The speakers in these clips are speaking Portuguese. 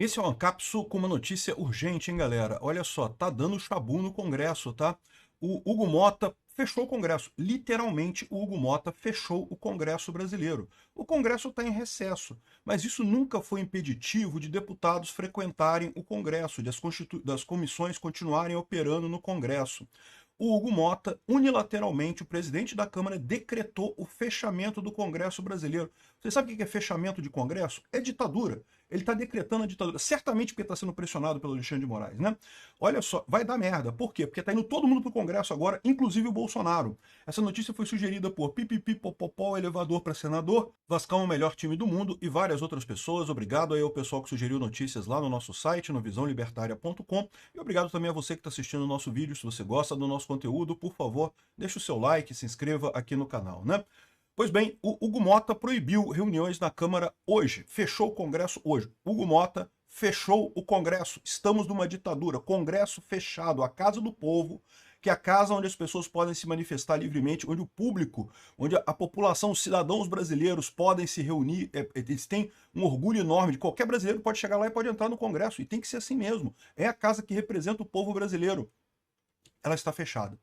Esse é o Ancapsu com uma notícia urgente, hein, galera? Olha só, tá dando chabu no Congresso, tá? O Hugo Mota fechou o Congresso. Literalmente, o Hugo Mota fechou o Congresso brasileiro. O Congresso está em recesso, mas isso nunca foi impeditivo de deputados frequentarem o Congresso, das comissões continuarem operando no Congresso. O Hugo Mota, unilateralmente, o presidente da Câmara, decretou o fechamento do Congresso brasileiro. Você sabe o que é fechamento de Congresso? É ditadura. Ele está decretando a ditadura. Certamente porque está sendo pressionado pelo Alexandre de Moraes, né? Olha só, vai dar merda. Por quê? Porque está indo todo mundo para o Congresso agora, inclusive o Bolsonaro. Essa notícia foi sugerida por Pipipi Popopó, elevador para senador, Vascão é o melhor time do mundo e várias outras pessoas. Obrigado aí ao pessoal que sugeriu notícias lá no nosso site, no visãolibertaria.com. E obrigado também a você que está assistindo o nosso vídeo. Se você gosta do nosso conteúdo, por favor, deixe o seu like, se inscreva aqui no canal, né? Pois bem, o Hugo Mota proibiu reuniões na Câmara hoje, fechou o Congresso hoje. Hugo Mota fechou o Congresso, estamos numa ditadura, Congresso fechado, a casa do povo, que é a casa onde as pessoas podem se manifestar livremente, onde o público, onde a população, os cidadãos brasileiros podem se reunir, eles têm um orgulho enorme de qualquer brasileiro pode chegar lá e pode entrar no Congresso, e tem que ser assim mesmo. É a casa que representa o povo brasileiro. Ela está fechada.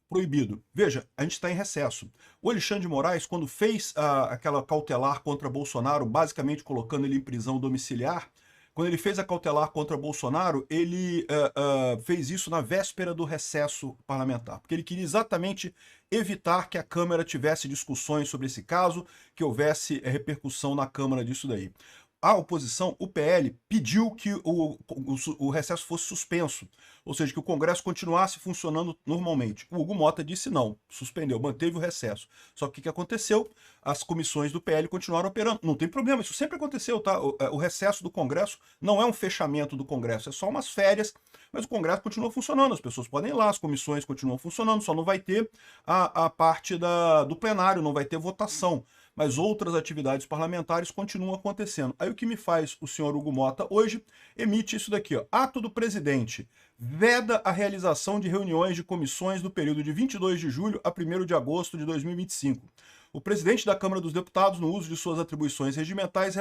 Proibido. Veja, a gente está em recesso. O Alexandre de Moraes, quando fez aquela cautelar contra Bolsonaro, basicamente colocando ele em prisão domiciliar, quando ele fez a cautelar contra Bolsonaro, ele fez isso na véspera do recesso parlamentar, porque ele queria exatamente evitar que a Câmara tivesse discussões sobre esse caso, que houvesse repercussão na Câmara disso daí. A oposição, o PL, pediu que o recesso fosse suspenso, ou seja, que o Congresso continuasse funcionando normalmente. O Hugo Mota disse não, suspendeu, manteve o recesso. Só que o que aconteceu? As comissões do PL continuaram operando. Não tem problema, isso sempre aconteceu, tá? O recesso do Congresso não é um fechamento do Congresso, é só umas férias, mas o Congresso continua funcionando, as pessoas podem ir lá, as comissões continuam funcionando, só não vai ter a parte do plenário, não vai ter votação, mas outras atividades parlamentares continuam acontecendo. Aí o que me faz o senhor Hugo Mota hoje emite isso daqui, ó. Ato do presidente. Veda a realização de reuniões de comissões do período de 22 de julho a 1º de agosto de 2025. O presidente da Câmara dos Deputados, no uso de suas atribuições regimentais,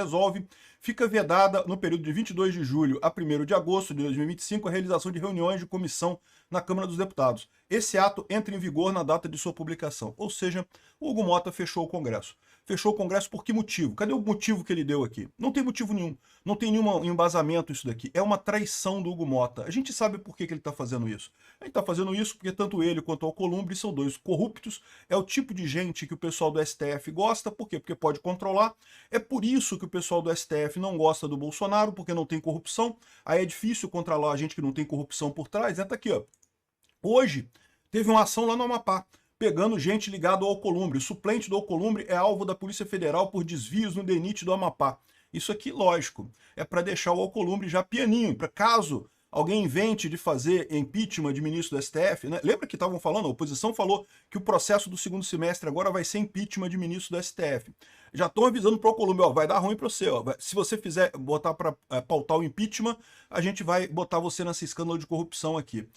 fica vedada no período de 22 de julho a 1º de agosto de 2025 a realização de reuniões de comissão na Câmara dos Deputados. Esse ato entra em vigor na data de sua publicação. Ou seja, o Hugo Mota fechou o Congresso. Fechou o Congresso por que motivo? Cadê o motivo que ele deu aqui? Não tem motivo nenhum. Não tem nenhum embasamento isso daqui. É uma traição do Hugo Mota. A gente sabe por que ele está fazendo isso. Ele está fazendo isso porque tanto ele quanto o Alcolumbre são dois corruptos. É o tipo de gente que o pessoal do STF gosta. Por quê? Porque pode controlar. É por isso que o pessoal do STF não gosta do Bolsonaro, porque não tem corrupção. Aí é difícil controlar a gente que não tem corrupção por trás. Tá aqui, ó. Hoje teve uma ação lá no Amapá, pegando gente ligada ao Alcolumbre. O suplente do Alcolumbre é alvo da Polícia Federal por desvios no DENIT do Amapá. Isso aqui, lógico, é para deixar o Alcolumbre já pianinho, para caso alguém invente de fazer impeachment de ministro do STF, né? Lembra que estavam falando, a oposição falou que o processo do segundo semestre agora vai ser impeachment de ministro do STF. Já estão avisando para o Alcolumbre, ó, vai dar ruim para você, ó. Se você fizer botar para pautar o impeachment, a gente vai botar você nesse escândalo de corrupção aqui.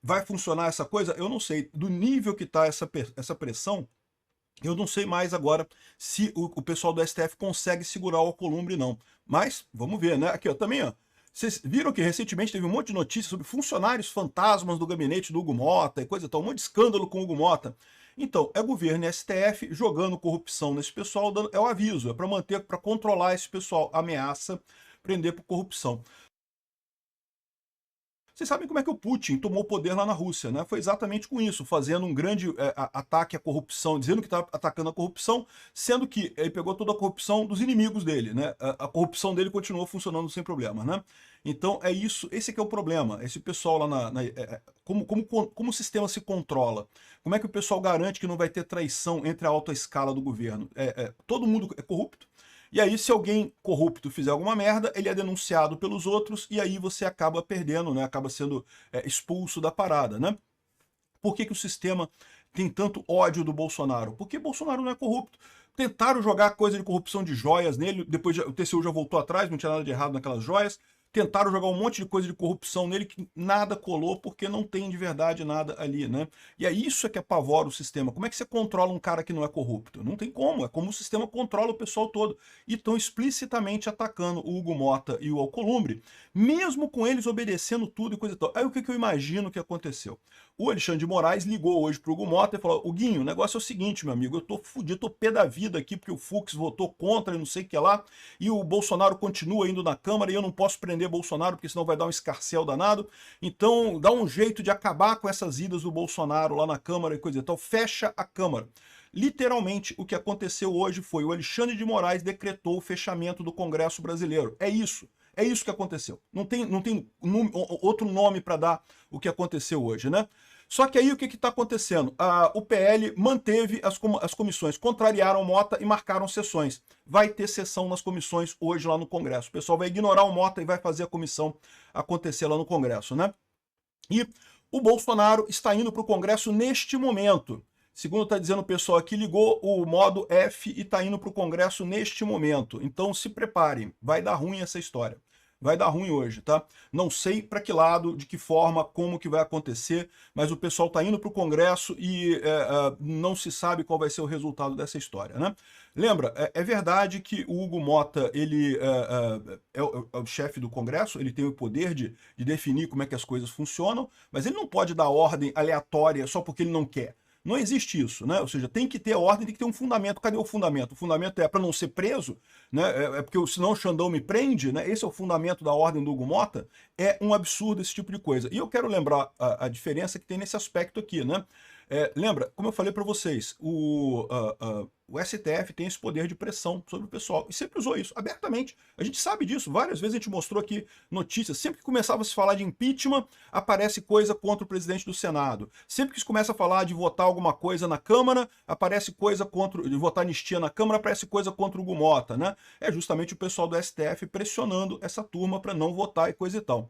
Vai funcionar essa coisa? Eu não sei. Do nível que está essa pressão, eu não sei mais agora se o pessoal do STF consegue segurar o Alcolumbre, não. Mas, vamos ver, né? Aqui, ó, também, ó. Vocês viram que recentemente teve um monte de notícias sobre funcionários fantasmas do gabinete do Hugo Mota e coisa e tal, um monte de escândalo com o Hugo Mota. Então, é governo e STF jogando corrupção nesse pessoal, é o aviso, é para manter, para controlar esse pessoal, ameaça, prender por corrupção. Vocês sabem como é que o Putin tomou o poder lá na Rússia, né? Foi exatamente com isso, fazendo um grande ataque à corrupção, dizendo que está atacando a corrupção, sendo que ele pegou toda a corrupção dos inimigos dele, né? A corrupção dele continuou funcionando sem problema, né? Então é isso, esse aqui é o problema. Esse pessoal lá como o sistema se controla? Como é que o pessoal garante que não vai ter traição entre a alta escala do governo? Todo mundo é corrupto. E aí, se alguém corrupto fizer alguma merda, ele é denunciado pelos outros e aí você acaba perdendo, né? Acaba sendo expulso da parada, né? Por que o sistema tem tanto ódio do Bolsonaro? Porque Bolsonaro não é corrupto. Tentaram jogar coisa de corrupção de joias nele, depois o TCU já voltou atrás, não tinha nada de errado naquelas joias. tentaram jogar um monte de coisa de corrupção nele que nada colou porque não tem de verdade nada ali, né? E é isso que apavora o sistema. Como é que você controla um cara que não é corrupto? Não tem como, é como o sistema controla o pessoal todo. E estão explicitamente atacando o Hugo Motta e o Alcolumbre, mesmo com eles obedecendo tudo e coisa e tal. Aí o que eu imagino que aconteceu? O Alexandre de Moraes ligou hoje pro Hugo Motta e falou: Huguinho, o negócio é o seguinte, meu amigo, eu tô fudido, tô pé da vida aqui porque o Fux votou contra e não sei o que lá, e o Bolsonaro continua indo na Câmara e eu não posso prender Bolsonaro porque senão vai dar um escarcéu danado. Então dá um jeito de acabar com essas idas do Bolsonaro lá na Câmara e coisa e tal. Fecha a Câmara. Literalmente, o que aconteceu hoje foi o Alexandre de Moraes decretou o fechamento do Congresso brasileiro. É isso. É isso que aconteceu. Não tem outro nome para dar o que aconteceu hoje, né? Só que aí o que está acontecendo? O PL manteve as comissões, contrariaram o Mota e marcaram sessões. Vai ter sessão nas comissões hoje lá no Congresso. O pessoal vai ignorar o Mota e vai fazer a comissão acontecer lá no Congresso, né? E o Bolsonaro está indo para o Congresso neste momento. Segundo está dizendo o pessoal aqui, ligou o modo F e está indo para o Congresso neste momento. Então se preparem, vai dar ruim essa história. Vai dar ruim hoje, tá? Não sei para que lado, de que forma, como que vai acontecer, mas o pessoal está indo para o Congresso e não se sabe qual vai ser o resultado dessa história, né? Lembra, é verdade que o Hugo Motta, ele é o chefe do Congresso, ele tem o poder de definir como é que as coisas funcionam, mas ele não pode dar ordem aleatória só porque ele não quer. Não existe isso, né? Ou seja, tem que ter ordem, tem que ter um fundamento. Cadê o fundamento? O fundamento é para não ser preso, né? É porque senão o Xandão me prende, né? Esse é o fundamento da ordem do Hugo Motta. É um absurdo esse tipo de coisa. E eu quero lembrar a diferença que tem nesse aspecto aqui, né? Lembra, como eu falei para vocês, o STF tem esse poder de pressão sobre o pessoal e sempre usou isso abertamente. A gente sabe disso, várias vezes a gente mostrou aqui notícias. Sempre que começava a se falar de impeachment, aparece coisa contra o presidente do Senado. Sempre que se começa a falar de votar alguma coisa na Câmara, aparece coisa contra, de votar anistia na Câmara, aparece coisa contra o Hugo Motta, né? É justamente o pessoal do STF pressionando essa turma para não votar e coisa e tal.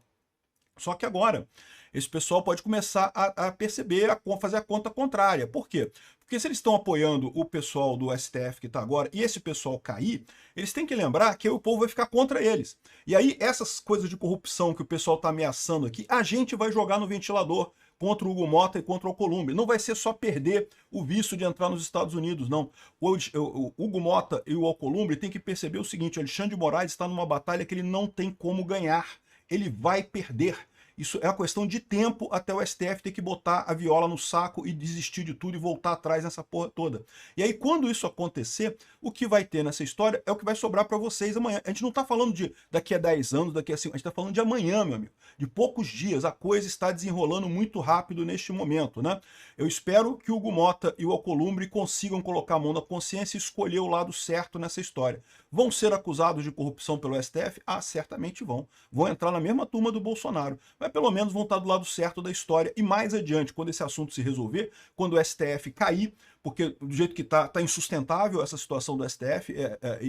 Só que agora, esse pessoal pode começar a perceber, a fazer a conta contrária. Por quê? Porque se eles estão apoiando o pessoal do STF que está agora, e esse pessoal cair, eles têm que lembrar que o povo vai ficar contra eles. E aí, essas coisas de corrupção que o pessoal está ameaçando aqui, a gente vai jogar no ventilador contra o Hugo Motta e contra o Alcolumbre. Não vai ser só perder o visto de entrar nos Estados Unidos, não. O Hugo Motta e o Alcolumbre têm que perceber o seguinte: o Alexandre de Moraes está numa batalha que ele não tem como ganhar. Ele vai perder. Isso é uma questão de tempo até o STF ter que botar a viola no saco e desistir de tudo e voltar atrás nessa porra toda. E aí, quando isso acontecer, o que vai ter nessa história é o que vai sobrar para vocês amanhã. A gente não está falando de daqui a 10 anos, daqui a 5, a gente está falando de amanhã, meu amigo. De poucos dias. A coisa está desenrolando muito rápido neste momento, né? Eu espero que o Hugo Motta e o Alcolumbre consigam colocar a mão na consciência e escolher o lado certo nessa história. Vão ser acusados de corrupção pelo STF? Ah, certamente vão. Vão entrar na mesma turma do Bolsonaro. Mas pelo menos vão estar do lado certo da história. E mais adiante, quando esse assunto se resolver, quando o STF cair, porque do jeito que está insustentável essa situação do STF,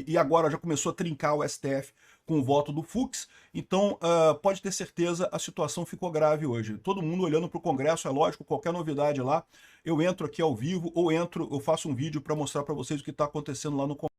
e agora já começou a trincar o STF com o voto do Fux, então pode ter certeza, a situação ficou grave hoje. Todo mundo olhando para o Congresso, é lógico, qualquer novidade lá, eu entro aqui ao vivo, ou eu faço um vídeo para mostrar para vocês o que está acontecendo lá no Congresso.